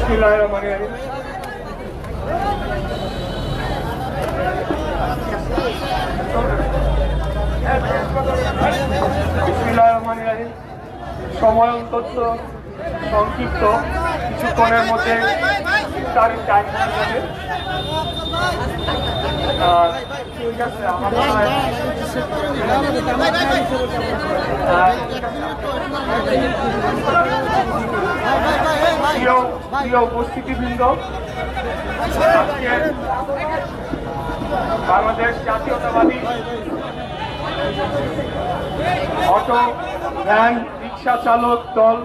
বিসমিল্লাহিররহমানিররহিম। বিসমিল্লাহিররহমানিররহিম। সময় অত্যন্ত সংক্ষিপ্ত, কিছুক্ষণের মধ্যে তার টাইম হয়ে যাবে। ঠিক আছে, আমার মনে হয় প্রিয় উপস্থিতিবৃন্দ, আজকে বাংলাদেশ জাতীয়তাবাদী অটো ভ্যান রিক্সা চালক দল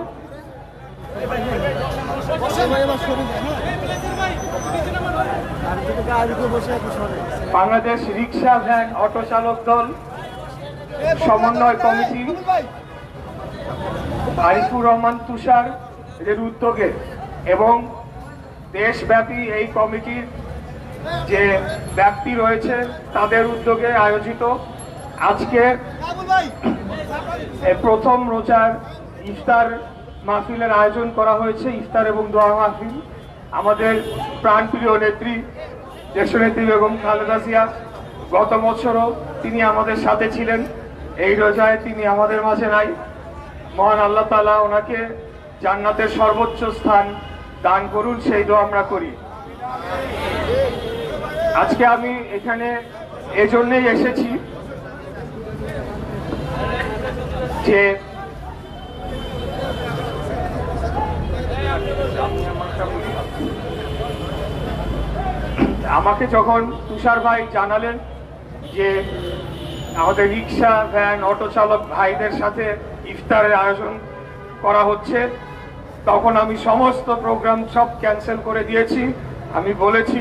বাংলাদেশ রিক্সা ভ্যান অটো চালক দল সমন্বয় কমিটি আরিফুর রহমান তুষার এর উদ্যোগে এবং দেশব্যাপী এই কমিটির যে ব্যক্তি রয়েছে তাদের উদ্যোগে আয়োজিত আজকে প্রথম রোজার ইফতার মাহফিলের আয়োজন করা হয়েছে। ইফতার এবং দোয়া মাহফিল। আমাদের প্রাণপ্রিয় নেত্রী দেশনেত্রী বেগম খালেদা জিয়া গত বছরও তিনি আমাদের সাথে ছিলেন, এই রোজায় তিনি আমাদের মাঝে নাই। মহান আল্লাহ তাআলা ওনাকে জান্নাতের সর্বোচ্চ স্থান দান করুন, সেই দোয়া আমরা করি। আজকে আমি এখানে এজন্যই এসেছি যে আমাকে যখন তুষার ভাই জানালেন যে আমাদের রিক্সা ভ্যান অটো চালক ভাইদের সাথে ইফতারের আয়োজন করা হচ্ছে, তখন আমি সমস্ত প্রোগ্রাম সব ক্যান্সেল করে দিয়েছি। আমি বলেছি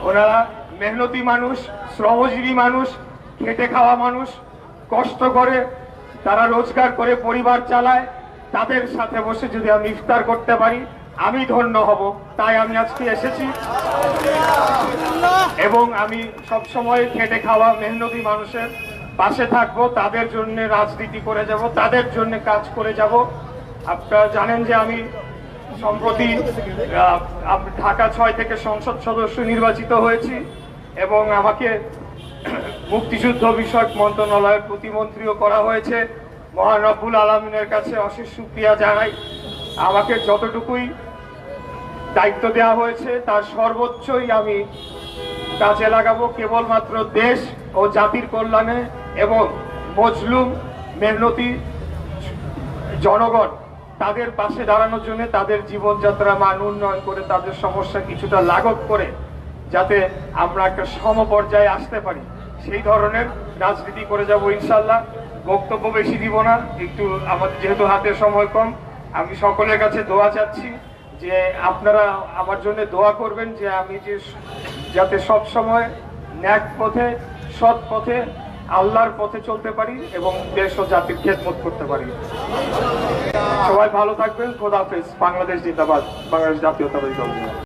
ওনারা মেহনতি মানুষ, শ্রমজীবী মানুষ, খেটে খাওয়া মানুষ, কষ্ট করে তারা রোজগার করে পরিবার চালায়, তাদের সাথে বসে যদি আমি ইফতার করতে পারি আমি ধন্য হব। তাই আমি আজকে এসেছি এবং আমি সবসময় খেটে খাওয়া মেহনতি মানুষের পাশে থাকব, তাদের জন্য রাজনীতি করে যাব, তাদের জন্য কাজ করে যাব। আপনারা জানেন যে আমি সম্প্রতি ঢাকা 6 থেকে সংসদ সদস্য নির্বাচিত হয়েছি এবং আমাকে মুক্তিযুদ্ধ বিষয়ক মন্ত্রণালয়ের প্রতিমন্ত্রীও করা হয়েছে। মহান রব্বুল আলামিনের কাছে অশেষ শুকরিয়া জানাই। আমাকে যতটুকুই দায়িত্ব দেওয়া হয়েছে তার সর্বোচ্চই আমি কাজে লাগাবো কেবলমাত্র দেশ ও জাতির কল্যাণে এবং মজলুম মেহনতি জনগণ তাদের পাশে দাঁড়ানোর জন্য, তাদের জীবনযাত্রা মান উন্নয়ন করে, তাদের সমস্যা কিছুটা লাঘব করে যাতে আমরা একটা সমপর্যায়ে আসতে পারি, সেই ধরনের রাজনীতি করে যাব ইনশাল্লাহ। বক্তব্য বেশি দিব না, একটু আমাদের যেহেতু হাতে সময় কম, আমি সকলের কাছে দোয়া চাচ্ছি যে আপনারা আমার জন্য দোয়া করবেন যে আমি যাতে সব সময় ন্যাক পথে, সৎ পথে, আল্লাহর পথে চলতে পারি এবং দেশ ও জাতির খেদমত করতে পারি। সবাই ভালো থাকবেন। খোদা হাফেজ। বাংলাদেশ জিন্দাবাদ। বাংলাদেশ জাতীয়তাবাদী দল।